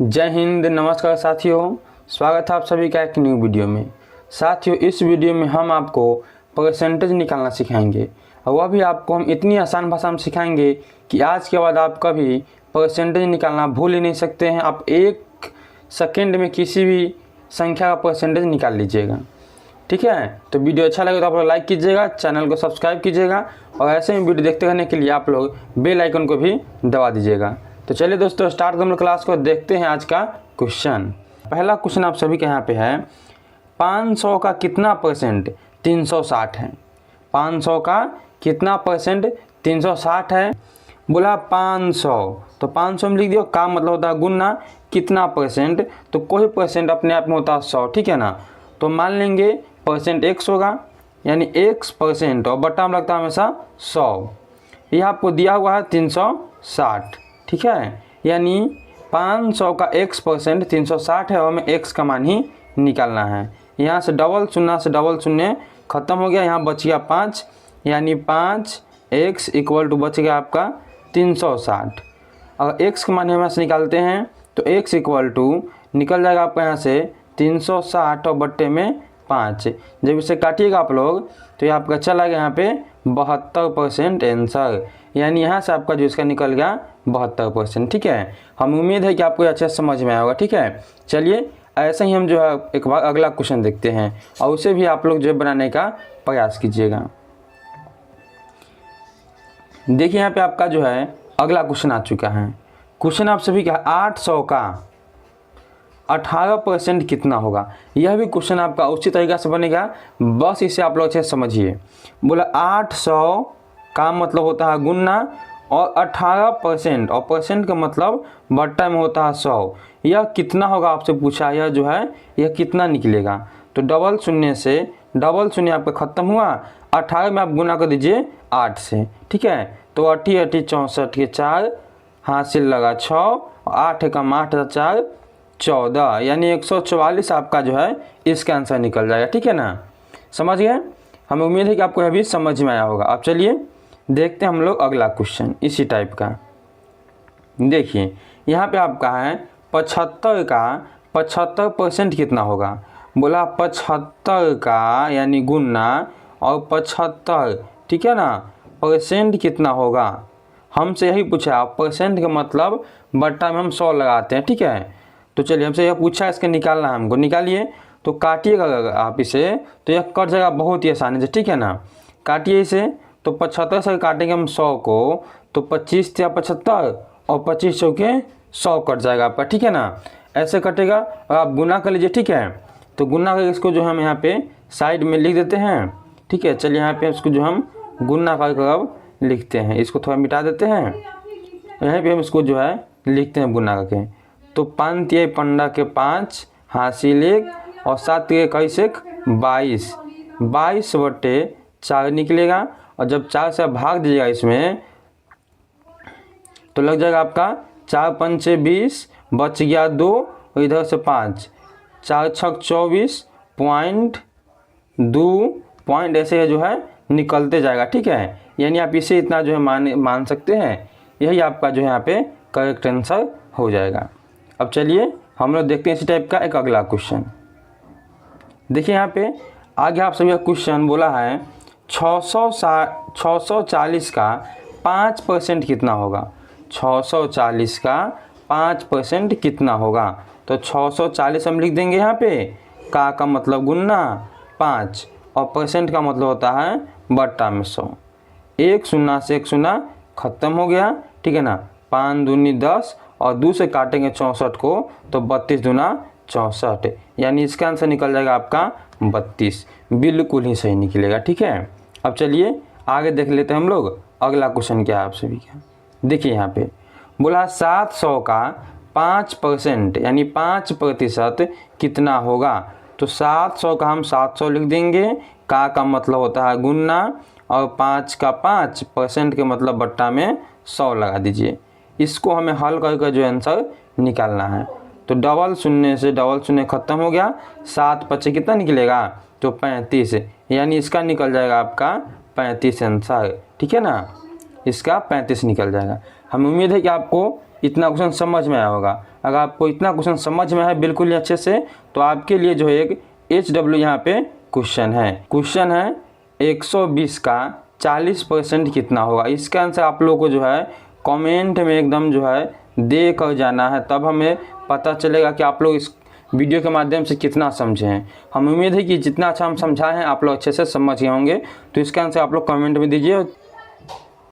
जय हिंद, नमस्कार साथियों। स्वागत है आप सभी का एक न्यू वीडियो में। साथियों, इस वीडियो में हम आपको परसेंटेज निकालना सिखाएंगे और वह भी आपको हम इतनी आसान भाषा में सिखाएंगे कि आज के बाद आप कभी परसेंटेज निकालना भूल ही नहीं सकते हैं। आप एक सेकेंड में किसी भी संख्या का परसेंटेज निकाल लीजिएगा। ठीक है, तो वीडियो अच्छा लगे तो आप लोग लाइक कीजिएगा, चैनल को सब्सक्राइब कीजिएगा और ऐसे ही वीडियो देखते रहने के लिए आप लोग बेल आइकन को भी दबा दीजिएगा। तो चलिए दोस्तों, स्टार्ट करते हैं क्लास को। देखते हैं आज का क्वेश्चन। पहला क्वेश्चन आप सभी के यहाँ पे है, 500 का कितना परसेंट 360 है। 500 का कितना परसेंट 360 है। बोला 500, तो 500 में लिख दियो। का मतलब होता है गुना, कितना परसेंट, तो कोई परसेंट अपने आप में होता है 100। ठीक है ना, तो मान लेंगे परसेंट x होगा, यानी x% और बटा में लगता है हमेशा 100। यह आपको दिया हुआ है 360। ठीक है, यानी 500 का x% 360 है और हमें x का मान ही निकालना है। यहाँ से डबल शून्य खत्म हो गया, यहाँ बच गया 5, यानी 5x = बच गया आपका 360। अगर x का मान हम यहाँ से निकालते हैं तो x = निकल जाएगा आपका यहाँ से 360 और बट्टे में 5। जब इसे काटिएगा आप लोग तो ये आपका चला गया यहाँ पे 72% आंसर, यानी यहाँ से आपका जो इसका निकल गया 72%। ठीक है, हम उम्मीद है कि आपको अच्छे से समझ में आया होगा। ठीक है, चलिए ऐसे ही हम जो है एक बार अगला क्वेश्चन देखते हैं और उसे भी आप लोग जो बनाने का प्रयास कीजिएगा। देखिए यहाँ पे आपका जो है अगला क्वेश्चन आ चुका है। क्वेश्चन आप सभी का 800 का 18% कितना होगा। यह भी क्वेश्चन आपका उसी तरीका से बनेगा, बस इसे आप लोग अच्छे से समझिए। बोला 800 का मतलब होता है गुना और 18% और परसेंट का मतलब बट्टा में होता है 100। यह कितना होगा आपसे पूछा, यह जो है यह कितना निकलेगा। तो डबल शून्य से डबल शून्य आपका खत्म हुआ, 18 में आप गुना कर दीजिए 8 से। ठीक है, तो 80 80 64 के 4 हासिल लगा 6 और 8 का 8 4 14, यानी 144 आपका जो है इसका आंसर निकल जाएगा। ठीक है ना, समझ गए। हमें उम्मीद है कि आपको यह भी समझ में आया होगा। अब चलिए देखते हैं हम लोग अगला क्वेश्चन इसी टाइप का। देखिए यहाँ पे आपका है 75 का 75% कितना होगा। बोला 75 का यानी गुना और 75, ठीक है ना, परसेंट कितना होगा। हमसे यही पूछा, परसेंट का मतलब बट्टा में हम 100 लगाते हैं। ठीक है, तो चलिए हमसे यह पूछा, इसके निकालना है हमको। निकालिए, तो काटिएगा अगर आप इसे तो यह कट जाएगा बहुत ही आसानी से। ठीक है ना, काटिए इसे, तो 75 से काटेंगे हम 100 को, तो 25 या 75 और 25 चौके 100 कट जाएगा आपका। ठीक है ना, ऐसे कटेगा और आप गुना कर लीजिए। ठीक है, तो गुना करके इसको जो हम यहाँ पे साइड में लिख देते हैं। ठीक है, चलिए यहाँ पे इसको जो हम गुना करके अब लिखते हैं, इसको थोड़ा मिटा देते हैं। यहाँ पे हम इसको जो है लिखते हैं गुना करके। तो 5 तिया 15 के 5 हासिल 1 और 7 तिया 22, 22/4 निकलेगा। और जब 4 से भाग दीजिएगा इसमें तो लग जाएगा आपका 4 पंचे 20, बच गया 2 और इधर से 5, 4 छक 24.2 पॉइंट ऐसे जो है निकलते जाएगा। ठीक है, यानी आप इसे इतना जो है मान सकते हैं। यही आपका जो है यहाँ पे करेक्ट आंसर हो जाएगा। अब चलिए हम लोग देखते हैं इसी टाइप का एक अगला क्वेश्चन। देखिए यहाँ पे आगे आप सभी का क्वेश्चन बोला है 640 का 5% कितना होगा। 640 का 5% कितना होगा। तो 640 हम लिख देंगे यहाँ पे, का मतलब गुना 5 और परसेंट का मतलब होता है बट्टा में 100। एक शून्य से एक शून्य खत्म हो गया। ठीक है ना, 5 दूनी 10 और 2 से काटेंगे 64 को, तो 32 दूना 64, यानी इसका आंसर निकल जाएगा आपका 32। बिल्कुल ही सही निकलेगा। ठीक है, अब चलिए आगे देख लेते हैं हम लोग अगला क्वेश्चन क्या है आप सभी का। देखिए यहाँ पे बोला 700 का 5% यानी 5% कितना होगा। तो 700 का हम 700 लिख देंगे, का मतलब होता है गुना और 5 का 5% के मतलब बट्टा में 100 लगा दीजिए। इसको हमें हल करके जो आंसर निकालना है। तो डबल शून्य से डबल शून्य खत्म हो गया, 7 5 कितना निकलेगा, तो 35, यानी इसका निकल जाएगा आपका 35 आंसर। ठीक है ना, इसका 35 निकल जाएगा। हमें उम्मीद है कि आपको इतना क्वेश्चन समझ में आया होगा। अगर आपको इतना क्वेश्चन समझ में है बिल्कुल ही अच्छे से, तो आपके लिए जो है एक HW यहाँ पे क्वेश्चन है 120 का 40% कितना होगा। इसका आंसर आप लोगों को जो है कमेंट में एकदम जो है दे कर जाना है, तब हमें पता चलेगा कि आप लोग इस वीडियो के माध्यम से कितना समझे हैं। हम उम्मीद है कि जितना अच्छा हम समझाए हैं आप लोग अच्छे से समझ गए होंगे। तो इसका आंसर आप लोग कमेंट में दीजिए।